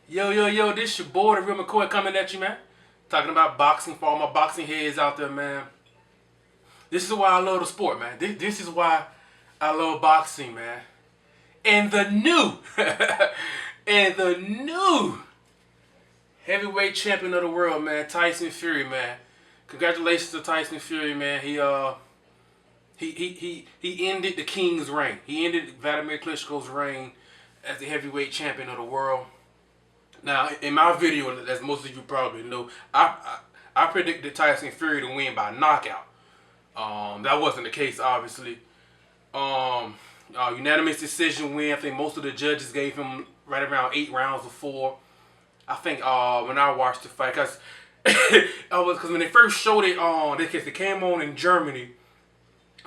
Yo, this your boy, the real McCoy, coming at you, man. Talking about boxing for all my boxing heads out there, man. This is why I love the sport, man. This is why I love boxing, man. And the new, and the new heavyweight champion of the world, man, Tyson Fury, man. Congratulations to Tyson Fury, man. He ended the King's reign. He ended Vladimir Klitschko's reign as the heavyweight champion of the world. Now, in my video, as most of you probably know, I predicted Tyson Fury to win by knockout. That wasn't the case, obviously. Unanimous decision win. I think most of the judges gave him right around 8 rounds of 4. I think when I watched the fight, because when they first showed it on, because it came on in Germany,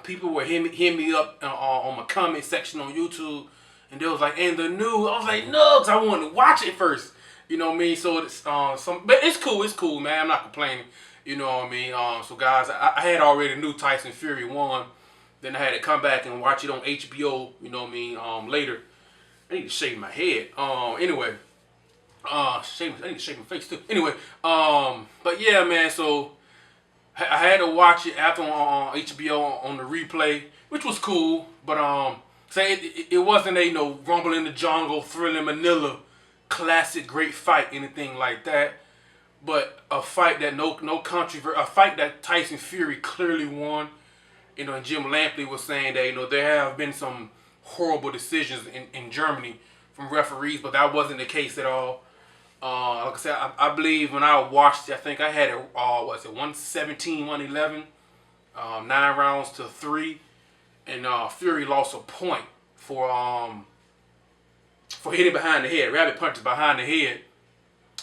people were hitting me up on my comment section on YouTube, and they was like, "And the new," I was like, "No," because I wanted to watch it first. You know what I mean? So it's but it's cool, man. I'm not complaining. You know what I mean? So guys, I had already knew Tyson Fury won. Then I had to come back and watch it on HBO. You know what I mean? Later, I need to shave my head. Anyway, I need to shave my face too. Anyway, but yeah, man. So I had to watch it after on HBO on the replay, which was cool. But say it wasn't a Rumble in the Jungle, Thrill in Manila, classic great fight, anything like that. But a fight that no controversy, a fight that Tyson Fury clearly won. And Jim Lampley was saying that there have been some horrible decisions in Germany from referees, but that wasn't the case at all. Like I said, I believe when I watched it, I think I had it, 117, 111, 9 rounds to 3, and Fury lost a point for hitting behind the head, rabbit punches behind the head,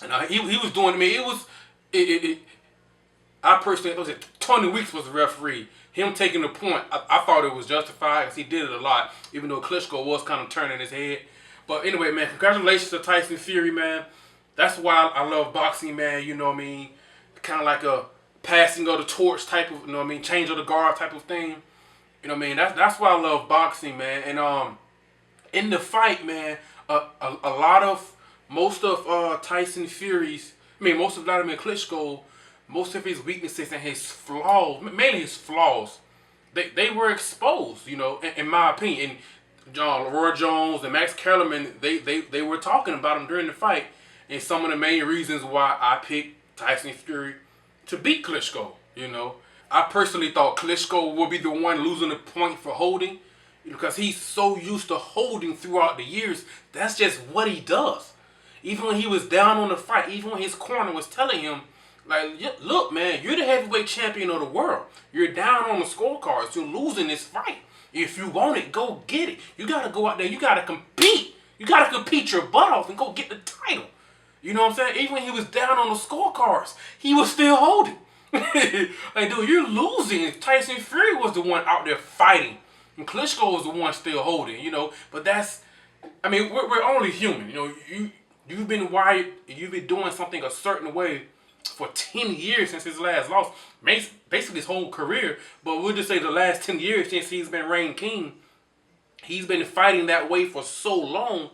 and he was doing to me. I personally thought that Tony Weeks was the referee. Him taking the point, I thought it was justified because he did it a lot, even though Klitschko was kind of turning his head. But anyway, man, congratulations to Tyson Fury, man. That's why I love boxing, man. You know what I mean? Kind of like a passing of the torch type of, change of the guard type of thing. You know what I mean? That's why I love boxing, man. And in the fight, man, most of Tyson Fury's, most of Vladimir Klitschko, most of his weaknesses and his flaws, mainly his flaws, they were exposed, in my opinion. And Roy Jones and Max Kellerman, they were talking about him during the fight. And some of the main reasons why I picked Tyson Fury to beat Klitschko, I personally thought Klitschko would be the one losing the point for holding, because he's so used to holding throughout the years. That's just what he does. Even when he was down on the fight, even when his corner was telling him, like, look, man, you're the heavyweight champion of the world. You're down on the scorecards. You're losing this fight. If you want it, go get it. You got to go out there. You got to compete. You got to compete your butt off and go get the title. You know what I'm saying? Even when he was down on the scorecards, he was still holding. Like, dude, you're losing. Tyson Fury was the one out there fighting. And Klitschko was the one still holding, But that's, we're only human. You've been wired. You've been doing something a certain way for 10 years since his last loss. Basically his whole career. But we'll just say the last 10 years since he's been reigning king. He's been fighting that way for so long,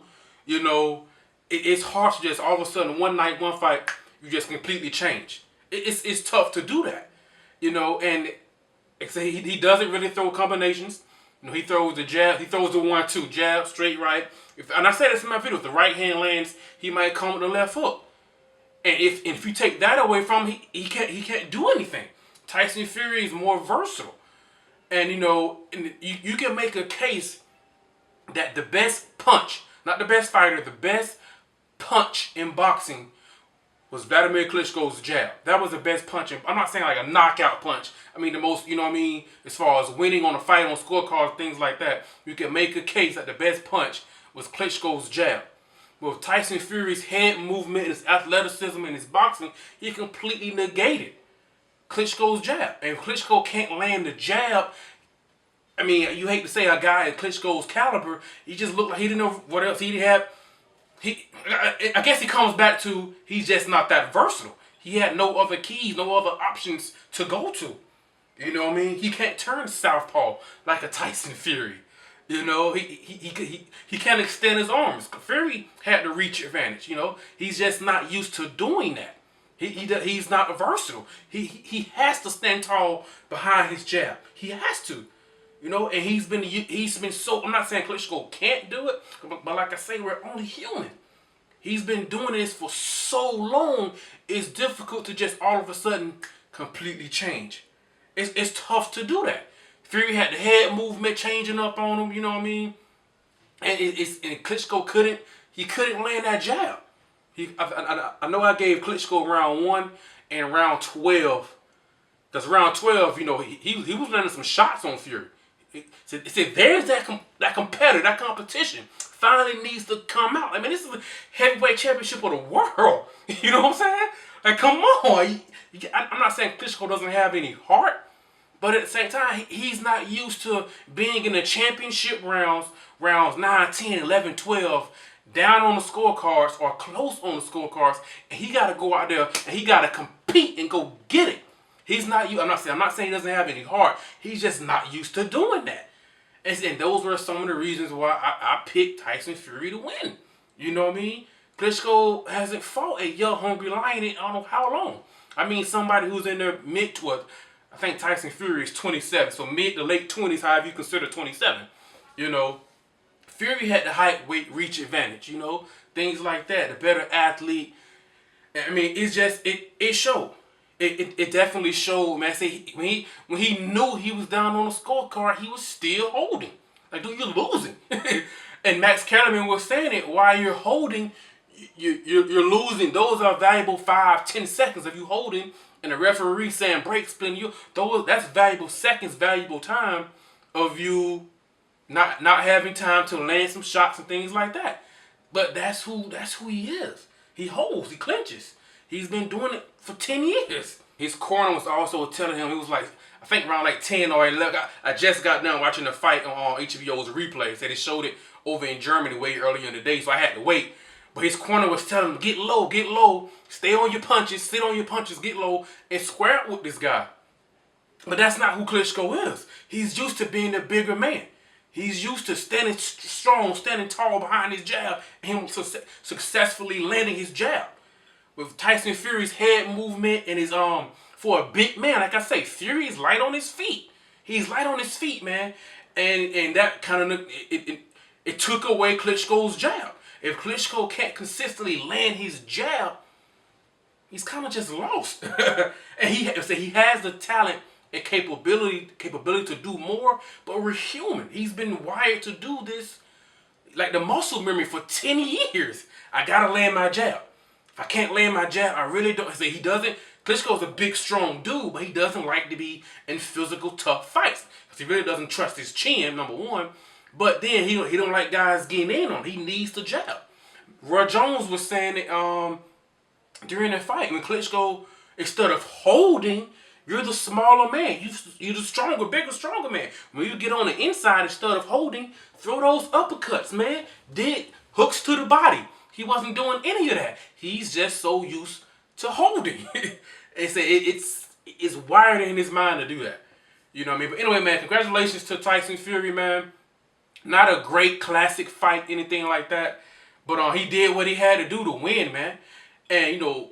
it's hard to just all of a sudden, one night, one fight, you just completely change. It's tough to do that, and he doesn't really throw combinations. He throws the jab, he throws the 1-2, jab, straight right. And I said this in my video, if the right hand lands, he might come with the left hook. And if you take that away from him, he can't do anything. Tyson Fury is more versatile. And you can make a case that the best punch, not the best fighter, the best punch in boxing was Vladimir Klitschko's jab. That was the best punch. I'm not saying like a knockout punch. The most, as far as winning on a fight, on scorecards, things like that. You can make a case that the best punch was Klitschko's jab. With Tyson Fury's head movement, his athleticism, and his boxing, he completely negated Klitschko's jab. And if Klitschko can't land the jab, you hate to say a guy at Klitschko's caliber, he just looked like he didn't know what else he'd have. I guess he comes back to he's just not that versatile. He had no other keys, no other options to go to. He can't turn southpaw like a Tyson Fury. You know, he can't extend his arms. Fury had the reach advantage. You know, he's just not used to doing that. He's not versatile. He has to stand tall behind his jab. He has to. You know, and he's been so. I'm not saying Klitschko can't do it, but like I say, we're only human. He's been doing this for so long. It's difficult to just all of a sudden completely change. It's tough to do that. Fury had the head movement changing up on him. You know what I mean? And and Klitschko couldn't land that jab. I know I gave Klitschko round 1 and round 12. Because round 12, you know, he was landing some shots on Fury. It said there's that competitor, that competition finally needs to come out. I mean, this is the heavyweight championship of the world. You know what I'm saying? Like, come on. I'm not saying Klitschko doesn't have any heart, but at the same time, he's not used to being in the championship rounds 9, 10, 11, 12, down on the scorecards or close on the scorecards, and he got to go out there and he got to compete and go get it. He's not. I'm not saying he doesn't have any heart. He's just not used to doing that. And those were some of the reasons why I picked Tyson Fury to win. You know what I mean? Klitschko hasn't fought a young, hungry lion in I don't know how long. I mean, somebody who's in their mid-20s. I think Tyson Fury is 27, so mid to late 20s, however you consider 27. You know, Fury had the height, weight, reach advantage. You know, things like that. The better athlete. I mean, it's just it showed. It definitely showed, man. See, when he knew he was down on the scorecard, he was still holding. Like, dude, you're losing. And Max Kellerman was saying it. While you're holding, you're losing. Those are valuable 5-10 seconds of you holding, and the referee saying break, splitting you. That's valuable seconds, valuable time of you not having time to land some shots and things like that. But that's who he is. He holds. He clinches. He's been doing it for 10 years. His corner was also telling him, he was like, I think around like 10 or 11. I just got done watching the fight on HBO's replay. Said they showed it over in Germany way earlier in the day, so I had to wait. But his corner was telling him, get low, stay on your punches, sit on your punches, get low, and square up with this guy. But that's not who Klitschko is. He's used to being a bigger man. He's used to standing strong, standing tall behind his jab, and him successfully landing his jab. With Tyson Fury's head movement and his for a big man, like I say, Fury is light on his feet. He's light on his feet, man, and that kind of it took away Klitschko's jab. If Klitschko can't consistently land his jab, he's kind of just lost. And he has the talent and capability to do more, but we're human. He's been wired to do this, like the muscle memory for 10 years. I gotta land my jab. If I can't land my jab, I really don't. He doesn't. Klitschko's a big, strong dude, but he doesn't like to be in physical, tough fights because he really doesn't trust his chin, number one. But then he don't like guys getting in on him. He needs the jab. Roy Jones was saying it during the fight when Klitschko, instead of holding, you're the smaller man. You're the stronger, bigger, stronger man. When you get on the inside, instead of holding, throw those uppercuts, man. Did hooks to the body. He wasn't doing any of that. He's just so used to holding. It's wired in his mind to do that. You know what I mean? But anyway, man, congratulations to Tyson Fury, man. Not a great classic fight, anything like that. But he did what he had to do to win, man. And, you know,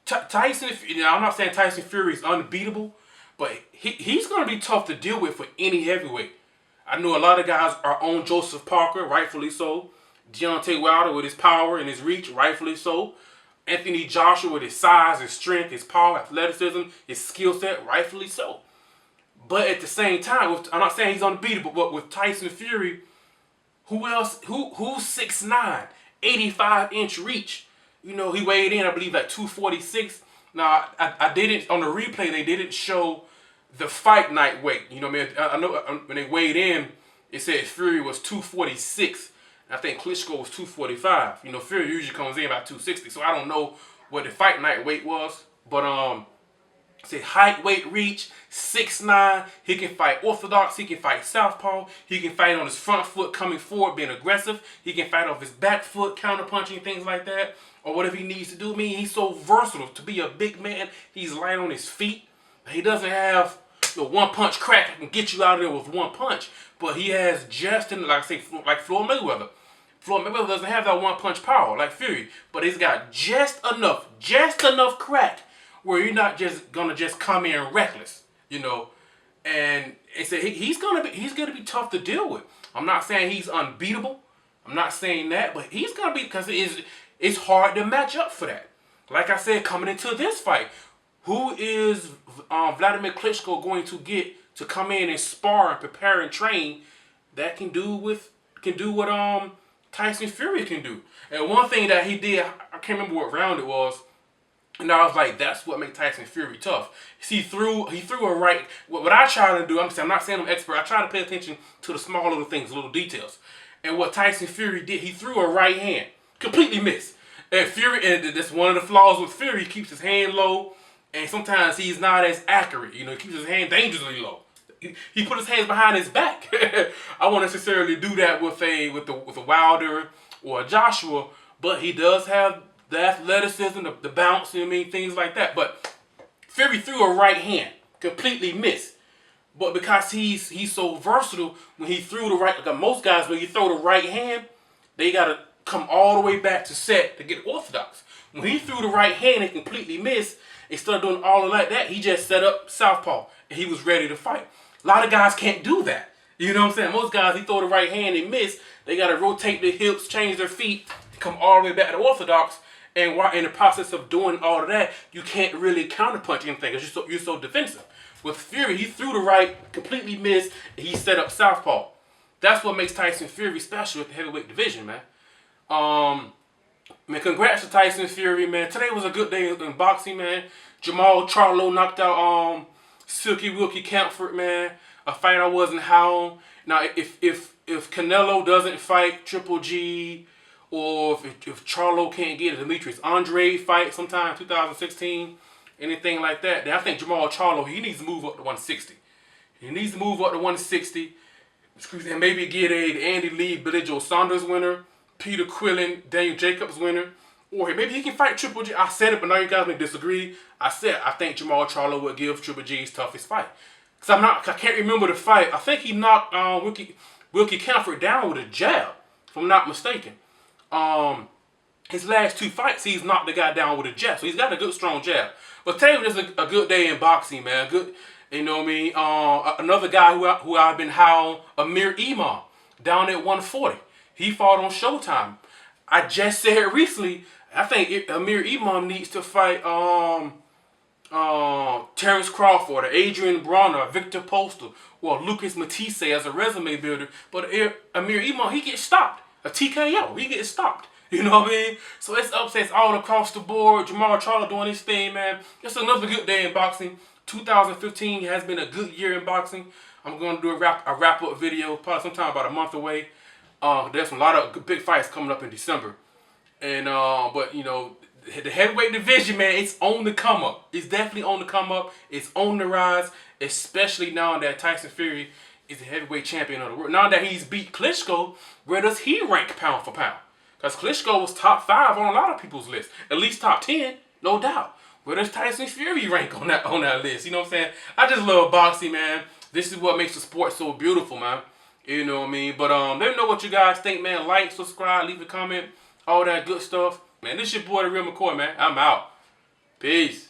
Tyson, I'm not saying Tyson Fury is unbeatable, but he's going to be tough to deal with for any heavyweight. I know a lot of guys are on Joseph Parker, rightfully so. Deontay Wilder with his power and his reach, rightfully so. Anthony Joshua with his size, his strength, his power, athleticism, his skill set, rightfully so. But at the same time, I'm not saying he's unbeatable, but with Tyson Fury, who else? Who's 6'9", 85-inch reach? You know, he weighed in, I believe, at 246. Now, I didn't, on the replay, they didn't show the fight night weight. You know what I mean? I know when they weighed in, it said Fury was 246. I think Klitschko was 245. You know, Fury usually comes in about 260. So I don't know what the fight night weight was. But say height, weight, reach, 6'9". He can fight orthodox. He can fight southpaw. He can fight on his front foot coming forward, being aggressive. He can fight off his back foot, counterpunching, things like that. Or whatever he needs to do. I mean, he's so versatile. To be a big man, he's light on his feet. He doesn't have a one-punch crack that can get you out of there with one punch. But he has just, like I say, like Floyd Mayweather. Floyd Mayweather doesn't have that one-punch power like Fury, but he's got just enough crack where you're not just gonna just come in reckless, you know. And it's he's gonna be tough to deal with. I'm not saying he's unbeatable. I'm not saying that, but he's gonna be, because it's hard to match up for that. Like I said, coming into this fight, who is Vladimir Klitschko going to get to come in and spar and prepare and train that can do what Tyson Fury can do? And one thing that he did, I can't remember what round it was, and I was like, that's what makes Tyson Fury tough. He threw a right. What I try to do, I'm not saying I'm an expert. I try to pay attention to the small little things, little details. And what Tyson Fury did, he threw a right hand, completely missed. And that's one of the flaws with Fury. He keeps his hand low, and sometimes he's not as accurate. You know, he keeps his hand dangerously low. He put his hands behind his back. I won't necessarily do that with a Wilder or a Joshua, but he does have the athleticism, the bounce, you know what I mean, things like that. But Fury threw a right hand, completely missed. But because he's so versatile, when he threw the right, like most guys, when you throw the right hand, they gotta come all the way back to set to get orthodox. When he threw the right hand and completely missed, instead of doing all of that, he just set up southpaw and he was ready to fight. A lot of guys can't do that. You know what I'm saying? Most guys, he throw the right hand and miss, they gotta rotate their hips, change their feet, come all the way back to orthodox. And while in the process of doing all of that, you can't really counterpunch anything because you're so defensive. With Fury, he threw the right, completely missed, and he set up southpaw. That's what makes Tyson Fury special at the heavyweight division, man. Man, congrats to Tyson Fury, man. Today was a good day in boxing, man. Jamal Charlo knocked out Silky Wilkie Campfort, man. A fight I wasn't howling. Now, if Canelo doesn't fight Triple G, or if Charlo can't get a Demetrius Andre fight sometime in 2016, anything like that, then I think Jamal Charlo, he needs to move up to 160. He needs to move up to 160, and maybe get a Andy Lee, Billy Joe Saunders winner, Peter Quillen, Daniel Jacobs winner, or maybe he can fight Triple G. I said it, but now you guys may disagree. I said I think Jamal Charlo would give Triple G his toughest fight. Because I can't remember the fight. I think he knocked Wilkie Campfort down with a jab, if I'm not mistaken. His last two fights, he's knocked the guy down with a jab. So he's got a good, strong jab. But today was just a good day in boxing, man. Good, you know what I mean? Another guy who I've been howling, Amir Imam, down at 140. He fought on Showtime. I just said recently, I think Amir Imam needs to fight Terrence Crawford, or Adrian Bronner, or Victor Postal, or Lucas Matisse as a resume builder. But Amir Imam, he gets stopped. A TKO, he gets stopped. You know what I mean? So it's upsets all across the board. Jamal Charlo doing his thing, man. It's another good day in boxing. 2015 has been a good year in boxing. I'm going to do a wrap-up video, probably sometime about a month away. There's a lot of big fights coming up in December. And but you know, the heavyweight division, man, it's on the come up. It's definitely on the come up. It's on the rise, especially now that Tyson Fury is the heavyweight champion of the world. Now that he's beat Klitschko, where does he rank pound for pound? Because Klitschko was top 5 on a lot of people's list. At least top 10, no doubt. Where does Tyson Fury rank on that list? You know what I'm saying? I just love boxing, man. This is what makes the sport so beautiful, man. You know what I mean? But let me know what you guys think, man. Like, subscribe, leave a comment, all that good stuff. Man, this your boy, The Real McCoy, man. I'm out. Peace.